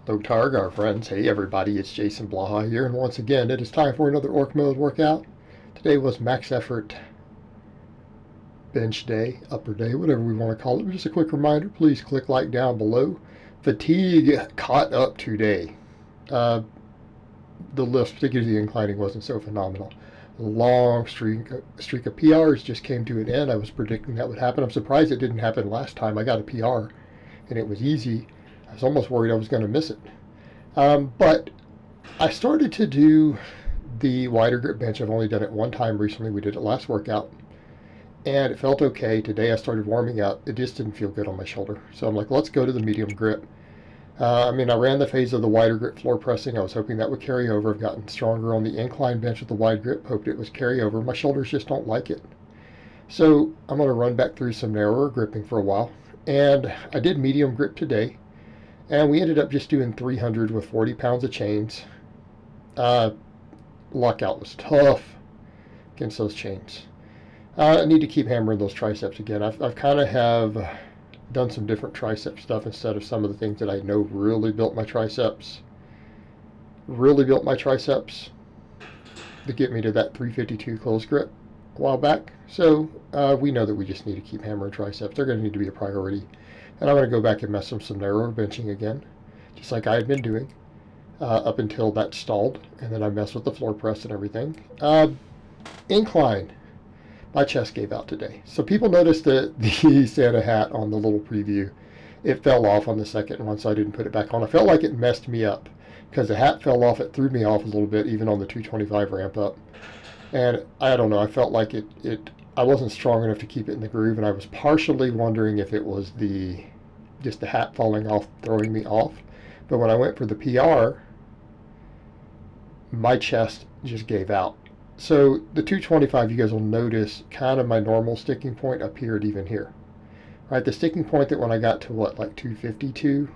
Low Targa, our friends. Hey everybody, it's Jason Blaha here, and once again, it is time for another Orc Mode workout. Today was max effort bench day, upper day, whatever we want to call it. Just a quick reminder, please click like down below. Fatigue caught up today. The lifts, particularly the inclining, wasn't so phenomenal. A long streak of PRs just came to an end. I was predicting that would happen. I'm surprised it didn't happen last time. I got a PR, and it was easy. I was almost worried I was going to miss it. But I started to do the wider grip bench. I've only done it one time recently. We did it last workout, and it felt okay. Today I started warming up. It just didn't feel good on my shoulder. So I'm like, let's go to the medium grip. I ran the phase of the wider grip floor pressing. I was hoping that would carry over. I've gotten stronger on the incline bench with the wide grip. Hoped it was carry over. My shoulders just don't like it. So I'm going to run back through some narrower gripping for a while. And I did medium grip today. And we ended up just doing 300 with 40 pounds of chains. Lockout was tough against those chains. I need to keep hammering those triceps again. I've kind of have done some different tricep stuff instead of some of the things that I know really built my triceps. Really built my triceps to get me to that 352 close grip a while back. So we know that we just need to keep hammering triceps. They're going to need to be a priority. And I'm going to go back and mess with some narrower benching again, just like I had been doing up until that stalled. And then I messed with the floor press and everything. Incline. My chest gave out today. So people noticed that the Santa hat on the little preview, it fell off on the second one, so I didn't put it back on. I felt like it messed me up because the hat fell off. It threw me off a little bit, even on the 225 ramp up. And I don't know, I felt like I wasn't strong enough to keep it in the groove, and I was partially wondering if it was just the hat falling off, throwing me off. But when I went for the PR, my chest just gave out. So the 225, you guys will notice kind of my normal sticking point appeared even here. Right, the sticking point that when I got to like 252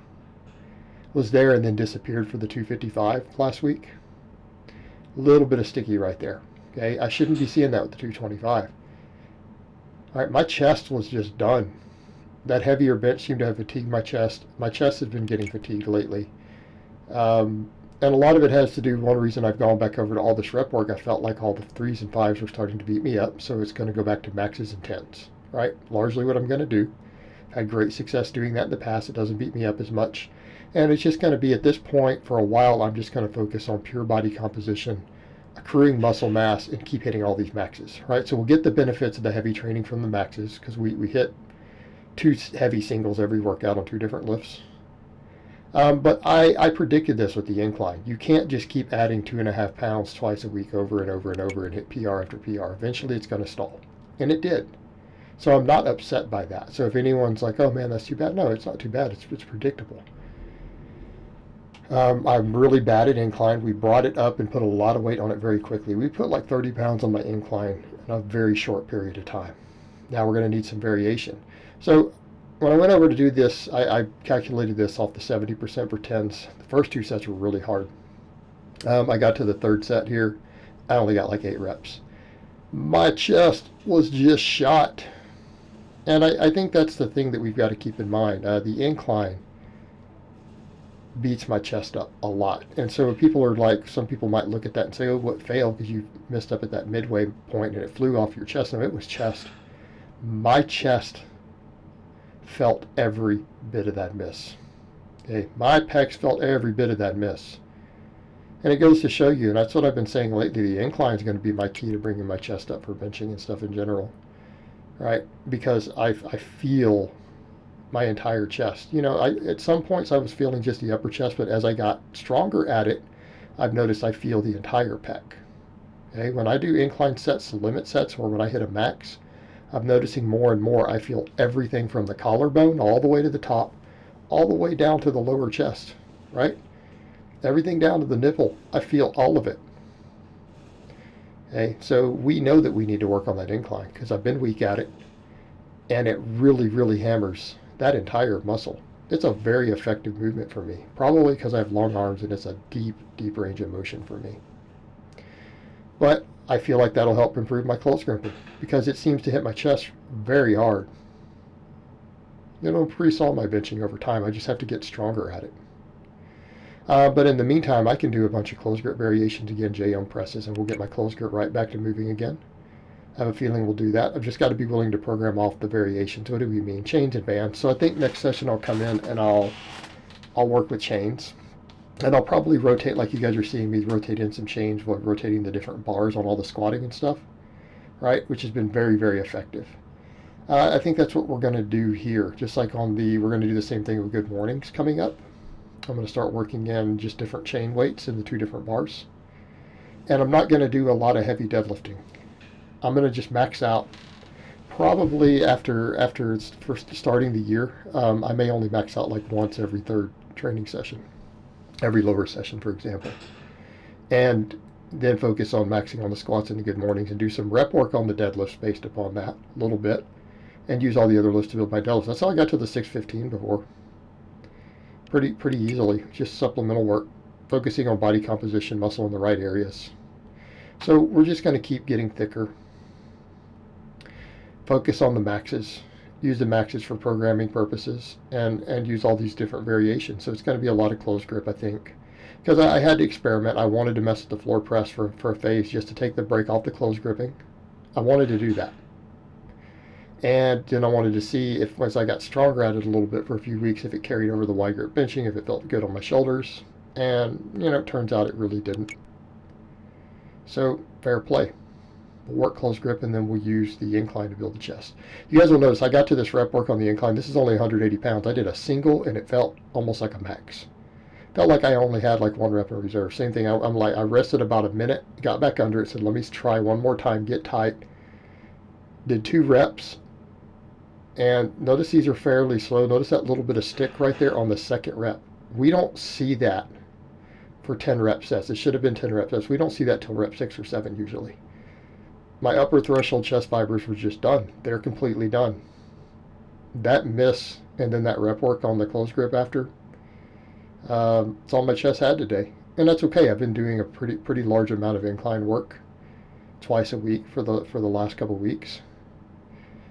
was there and then disappeared for the 255 last week. A little bit of sticky right there. Okay, I shouldn't be seeing that with the 225. All right, my chest was just done. That heavier bench seemed to have fatigued my chest. My chest has been getting fatigued lately. And a lot of it has to do, one reason I've gone back over to all this rep work, I felt like all the 3s and 5s were starting to beat me up, so it's going to go back to maxes and 10s, right? Largely what I'm going to do. I've had great success doing that in the past. It doesn't beat me up as much. And it's just going to be, at this point, for a while, I'm just going to focus on pure body composition, accruing muscle mass, and keep hitting all these maxes, right? So we'll get the benefits of the heavy training from the maxes, because we hit 2 heavy singles every workout on 2 different lifts. But I predicted this with the incline. You can't just keep adding 2.5 pounds twice a week over and over and over and hit PR after PR. Eventually it's going to stall. And it did. So I'm not upset by that. So if anyone's like, oh man, that's too bad. No, it's not too bad. It's predictable. I'm really bad at incline. We brought it up and put a lot of weight on it very quickly. We put like 30 pounds on my incline in a very short period of time. Now we're going to need some variation. So when I went over to do this, I calculated this off the 70% for 10s. The first 2 sets were really hard. I got to the 3rd set here. I only got like 8 reps. My chest was just shot. And I think that's the thing that we've got to keep in mind. The incline beats my chest up a lot. And so people are like, some people might look at that and say, oh, what failed because you missed up at that midway point and it flew off your chest. No, it was chest. My chest felt every bit of that miss. Okay, my pecs felt every bit of that miss. And it goes to show you, and that's what I've been saying lately, the incline is going to be my key to bringing my chest up for benching and stuff in general. Right? Because I feel my entire chest. You know, at some points I was feeling just the upper chest, but as I got stronger at it, I've noticed I feel the entire pec. Okay, when I do incline sets, limit sets, or when I hit a max, I'm noticing more and more I feel everything from the collarbone all the way to the top, all the way down to the lower chest, right? Everything down to the nipple, I feel all of it. Okay, so we know that we need to work on that incline because I've been weak at it, and it really, really hammers that entire muscle. It's a very effective movement for me, probably because I have long arms and it's a deep, deep range of motion for me. But I feel like that'll help improve my close gripping because it seems to hit my chest very hard. It'll increase all my benching over time. I just have to get stronger at it. But in the meantime, I can do a bunch of close grip variations again, J-arm presses, and we'll get my close grip right back to moving again. I have a feeling we'll do that. I've just got to be willing to program off the variations. What do we mean? Chains and bands. So I think next session I'll come in and I'll work with chains. And I'll probably rotate, like you guys are seeing me rotate in some chains while rotating the different bars on all the squatting and stuff, right? Which has been very, very effective. I think that's what we're going to do here. Just like we're going to do the same thing with good mornings coming up. I'm going to start working in just different chain weights in the 2 different bars. And I'm not going to do a lot of heavy deadlifting. I'm going to just max out. Probably after it's first starting the year, I may only max out like once every 3rd training session, every lower session, for example. And then focus on maxing on the squats in the good mornings and do some rep work on the deadlifts based upon that a little bit, and use all the other lifts to build my deadlifts. That's how I got to the 615 before. Pretty easily, just supplemental work, focusing on body composition, muscle in the right areas. So we're just going to keep getting thicker. Focus on the maxes. Use the maxes for programming purposes, and use all these different variations. So it's going to be a lot of close grip, I think. Because I had to experiment. I wanted to mess with the floor press for a phase just to take the break off the close gripping. I wanted to do that. And then I wanted to see if, as I got stronger at it a little bit for a few weeks, if it carried over the wide grip benching, if it felt good on my shoulders. And, it turns out it really didn't. So, fair play. We'll work close grip, and then we'll use the incline to build the chest. You guys will notice I got to this rep work on the incline. This is only 180 pounds. I did a single, and it felt almost like a max. Felt like I only had like 1 rep in reserve. Same thing. I rested about a minute, got back under it, said, let me try one more time, get tight. Did 2 reps. And notice these are fairly slow. Notice that little bit of stick right there on the 2nd rep. We don't see that for 10 rep sets. It should have been 10 rep sets. We don't see that till rep 6 or 7 usually. My upper threshold chest fibers were just done. They're completely done. That miss and then that rep work on the close grip after, it's all my chest had today. And that's okay. I've been doing a pretty large amount of incline work twice a week for the last couple weeks.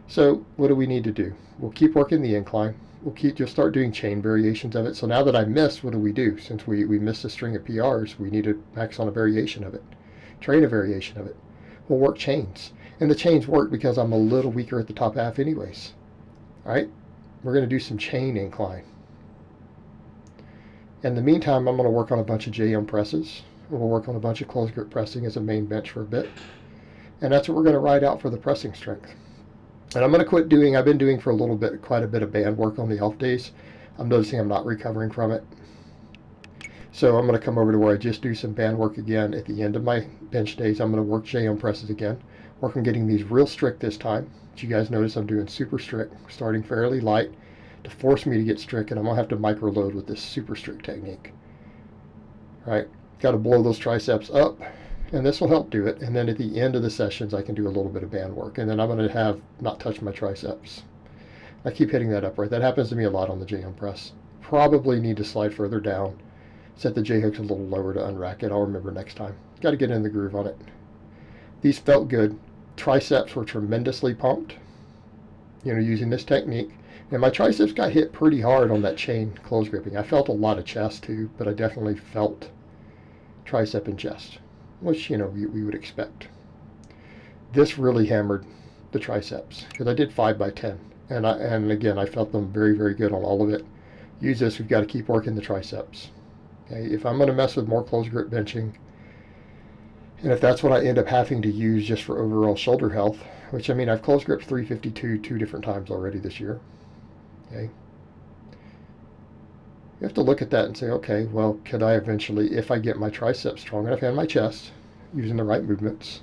So what do we need to do? We'll keep working the incline. We'll just start doing chain variations of it. So now that I missed, what do we do? Since we missed a string of PRs, we need to max on a variation of it, train a variation of it. We'll work chains. And the chains work because I'm a little weaker at the top half anyways. All right? We're going to do some chain incline. In the meantime, I'm going to work on a bunch of J-arm presses. We'll work on a bunch of close grip pressing as a main bench for a bit. And that's what we're going to ride out for the pressing strength. And I'm going to quit doing, I've been doing for a little bit, quite a bit of band work on the off days. I'm noticing I'm not recovering from it. So I'm going to come over to where I just do some band work again at the end of my bench days. I'm going to work J-arm presses again. Work on getting these real strict this time. As you guys notice, I'm doing super strict, starting fairly light to force me to get strict, and I'm going to have to micro load with this super strict technique. All right, got to blow those triceps up. And this will help do it. And then at the end of the sessions, I can do a little bit of band work. And then I'm going to have not touch my triceps. I keep hitting that upright. That happens to me a lot on the J-arm press. Probably need to slide further down. Set the J-hooks a little lower to unrack it. I'll remember next time. Got to get in the groove on it. These felt good. Triceps were tremendously pumped, using this technique. And my triceps got hit pretty hard on that chain close gripping. I felt a lot of chest too, but I definitely felt tricep and chest, which, we would expect. This really hammered the triceps because I did 5x10. And again, I felt them very, very good on all of it. Use this, we've got to keep working the triceps. Okay, if I'm going to mess with more close grip benching, and if that's what I end up having to use just for overall shoulder health, which I've close gripped 352 2 different times already this year. Okay. You have to look at that and say, okay, well, could I eventually, if I get my triceps strong enough and my chest, using the right movements,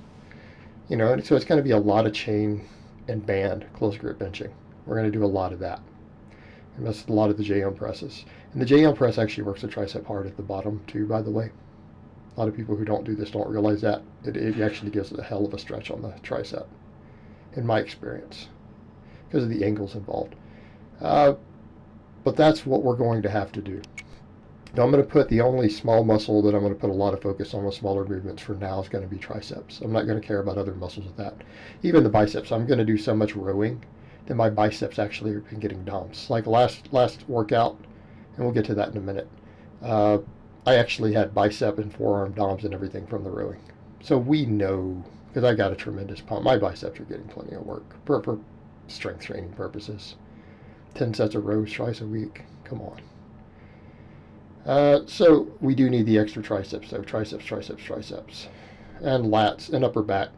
and so it's going to be a lot of chain and band close grip benching. We're going to do a lot of that. And that's a lot of the J-arm presses. And the J-arm press actually works the tricep hard at the bottom too, by the way. A lot of people who don't do this don't realize that. It actually gives it a hell of a stretch on the tricep, in my experience, because of the angles involved. But that's what we're going to have to do. Now I'm going to put the only small muscle that I'm going to put a lot of focus on with smaller movements for now is going to be triceps. I'm not going to care about other muscles with that. Even the biceps, I'm going to do so much rowing that my biceps actually have been getting dumps. Like last workout, and we'll get to that in a minute. I actually had bicep and forearm DOMs and everything from the rowing. So we know, because I got a tremendous pump. My biceps are getting plenty of work for strength training purposes. 10 sets of rows twice a week. Come on. So we do need the extra triceps, though. Triceps, triceps, triceps. And lats and upper back.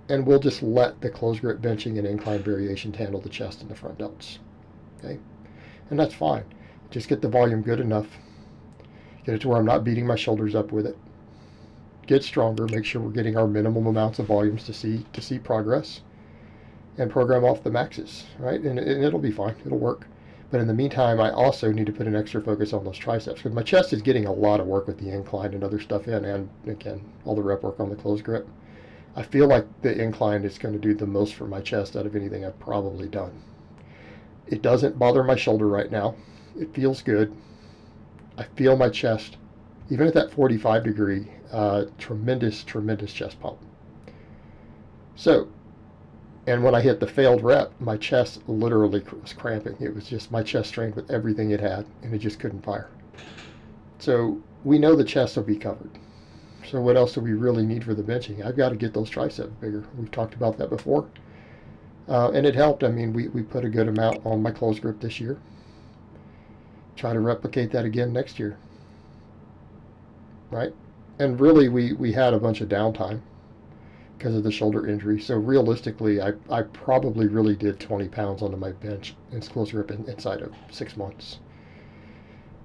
And we'll just let the close grip benching and incline variations handle the chest and the front delts. Okay? And that's fine. Just get the volume good enough. Get it to where I'm not beating my shoulders up with it. Get stronger. Make sure we're getting our minimum amounts of volumes to see progress. And program off the maxes, right? And it'll be fine. It'll work. But in the meantime, I also need to put an extra focus on those triceps because my chest is getting a lot of work with the incline and other stuff in, and again, all the rep work on the close grip. I feel like the incline is going to do the most for my chest out of anything I've probably done. It doesn't bother my shoulder right now. It feels good. I feel my chest, even at that 45 degree, tremendous, tremendous chest pump. So, and when I hit the failed rep, my chest literally was cramping. It was just my chest strained with everything it had, and it just couldn't fire. So we know the chest will be covered. So what else do we really need for the benching? I've got to get those triceps bigger. We've talked about that before. And it helped. I mean, we put a good amount on my close grip this year. Try to replicate that again next year. Right? And really, we had a bunch of downtime because of the shoulder injury. So realistically, I probably really did 20 pounds onto my bench in close grip inside of 6 months.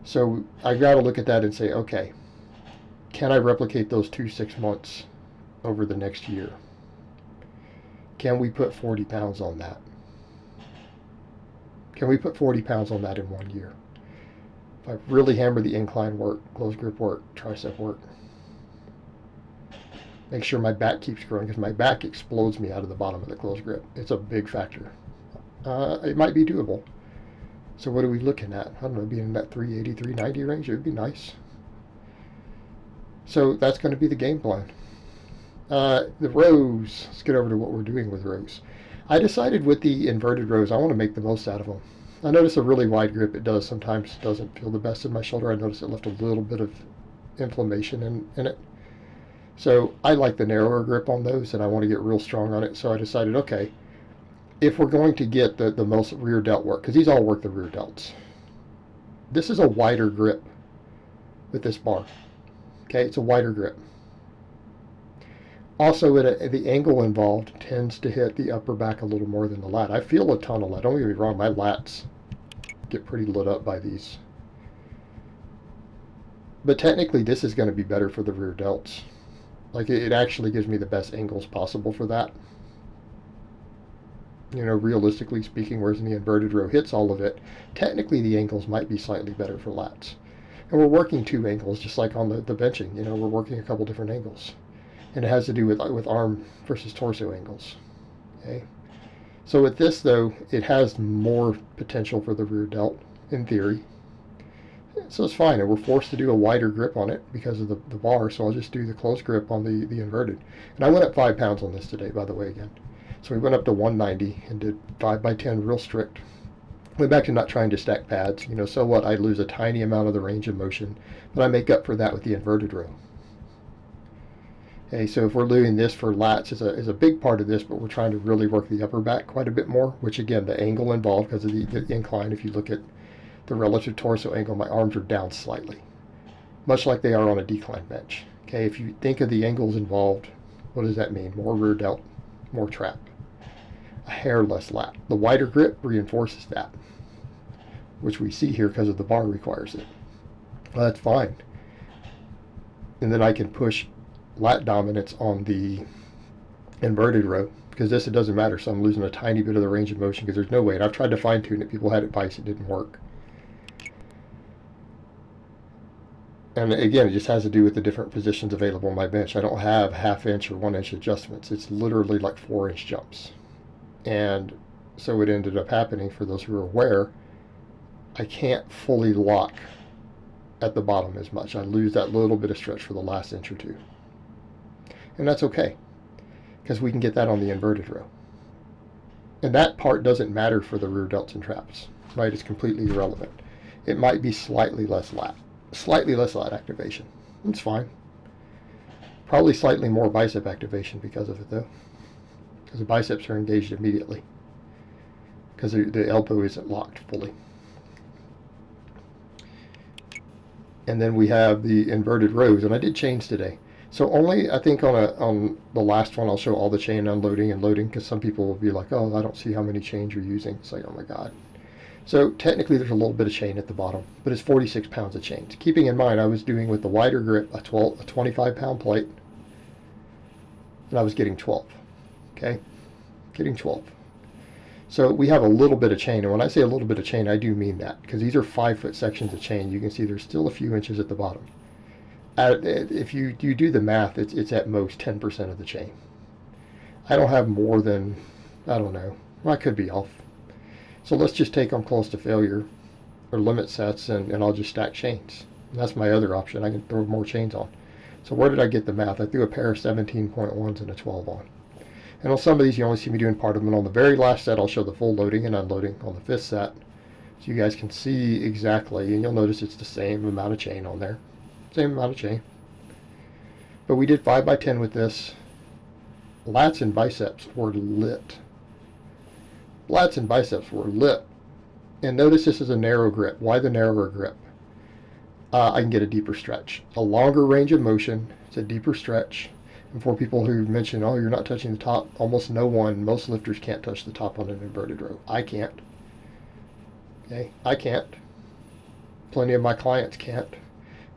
So I got to look at that and say, okay, can I replicate those 6 months over the next year? Can we put 40 pounds on that? Can we put 40 pounds on that in 1 year? If I really hammer the incline work, close grip work, tricep work, make sure my back keeps growing because my back explodes me out of the bottom of the close grip. It's a big factor. It might be doable. So what are we looking at? I don't know, being in that 380, 390 range, it would be nice. So that's going to be the game plan. The rows, let's get over to what we're doing with rows. I decided with the inverted rows, I want to make the most out of them. I notice a really wide grip, it does sometimes doesn't feel the best in my shoulder. I notice it left a little bit of inflammation in it. So I like the narrower grip on those, and I want to get real strong on it. So I decided, okay, if we're going to get the most rear delt work, because these all work the rear delts, this is a wider grip with this bar. Okay, it's a wider grip. Also, the angle involved tends to hit the upper back a little more than the lat. I feel a ton of lat. Don't get me wrong, my lats get pretty lit up by these. But technically, this is going to be better for the rear delts. Like, it actually gives me the best angles possible for that. You know, realistically speaking, whereas in the inverted row hits all of it, technically the angles might be slightly better for lats. And we're working 2 angles, just like on the benching. You know, we're working a couple different angles. And it has to do with arm versus torso angles. Okay. So with this, though, it has more potential for the rear delt, in theory. So it's fine, and we're forced to do a wider grip on it because of the bar, so I'll just do the close grip on the inverted. And I went up 5 pounds on this today, by the way, again. So we went up to 190 and did 5 by 10 real strict. Went back to not trying to stack pads. You know, so what? I lose a tiny amount of the range of motion, but I make up for that with the inverted row. Okay, so if we're doing this for lats is a big part of this, but we're trying to really work the upper back quite a bit more, which again, the angle involved because of the incline, if you look at the relative torso angle, my arms are down slightly, much like they are on a decline bench. Okay, if you think of the angles involved, what does that mean? More rear delt, more trap, a hair less lat. The wider grip reinforces that, which we see here because of the bar requires it. Well, that's fine. And then I can push lat dominance on the inverted row because this, it doesn't matter. So I'm losing a tiny bit of the range of motion because there's no way. And I've tried to fine tune it. People had advice, it didn't work. And again, it just has to do with the different positions available on my bench. I don't have 1/2 inch or 1 inch adjustments. It's literally like 4-inch jumps. And so it ended up happening, for those who are aware, I can't fully lock at the bottom as much. I lose that little bit of stretch for the last inch or 2. And that's okay, because we can get that on the inverted row. And that part doesn't matter for the rear delts and traps, right? It's completely irrelevant. It might be slightly less lat. Slightly less lat activation. It's fine. Probably slightly more bicep activation because of it, though, because the biceps are engaged immediately because the elbow isn't locked fully. And then we have the inverted rows, and I did chains today. So only, I think on the last one I'll show all the chain unloading and loading, because some people will be like, oh, I don't see how many chains you're using. It's like, oh my god. So technically there's a little bit of chain at the bottom, but it's 46 pounds of chains. Keeping in mind I was doing with the wider grip a 25 pound plate, and I was getting 12. Okay, getting 12. So we have a little bit of chain, and when I say a little bit of chain, I do mean that, because these are 5-foot sections of chain. You can see there's still a few inches at the bottom. If you do the math, it's at most 10% of the chain. I don't have more than, I don't know, well, I could be off. So let's just take them close to failure or limit sets, and I'll just stack chains. And that's my other option. I can throw more chains on. So where did I get the math? I threw a pair of 17.1s and a 12 on. And on some of these, you only see me doing part of them. And on the very last set, I'll show the full loading and unloading on the 5th set. So you guys can see exactly, and you'll notice it's the same amount of chain on there. Same amount of chain. But we did 5x10 with this. Lats and biceps were lit. Lats and biceps were lit. And notice this is a narrow grip. Why the narrower grip? I can get a deeper stretch. A longer range of motion. It's a deeper stretch. And for people who mention, oh, you're not touching the top, almost no one, most lifters can't touch the top on an inverted row. I can't. Okay, I can't. Plenty of my clients can't.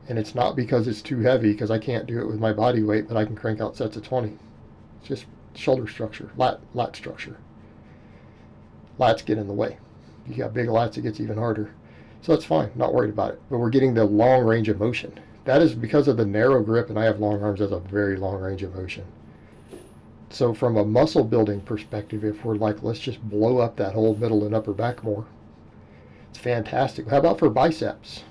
And it's not because it's too heavy, because I can't do it with my body weight, but I can crank out sets of 20. It's just shoulder structure, lat structure. Lats get in the way. You got big lats, it gets even harder. So that's fine, not worried about it. But we're getting the long range of motion. That is because of the narrow grip, and I have long arms, as a very long range of motion. So from a muscle building perspective, if we're like, let's just blow up that whole middle and upper back more, it's fantastic. How about for biceps?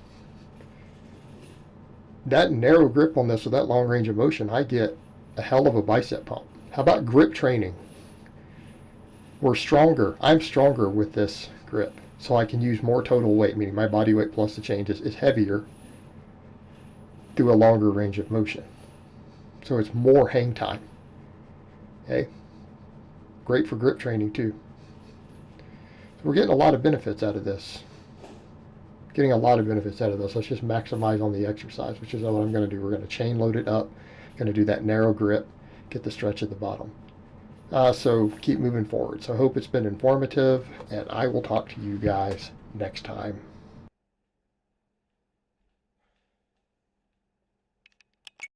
That narrow grip on this with that long range of motion, I get a hell of a bicep pump. How about grip training? We're stronger. I'm stronger with this grip, so I can use more total weight, meaning my body weight plus the changes is heavier through a longer range of motion. So it's more hang time. Okay? Great for grip training too. So we're getting a lot of benefits out of this. Getting a lot of benefits out of this. Let's just maximize on the exercise, which is what I'm going to do. We're going to chain load it up. Going to do that narrow grip, get the stretch at the bottom. So keep moving forward. So I hope it's been informative, and I will talk to you guys next time.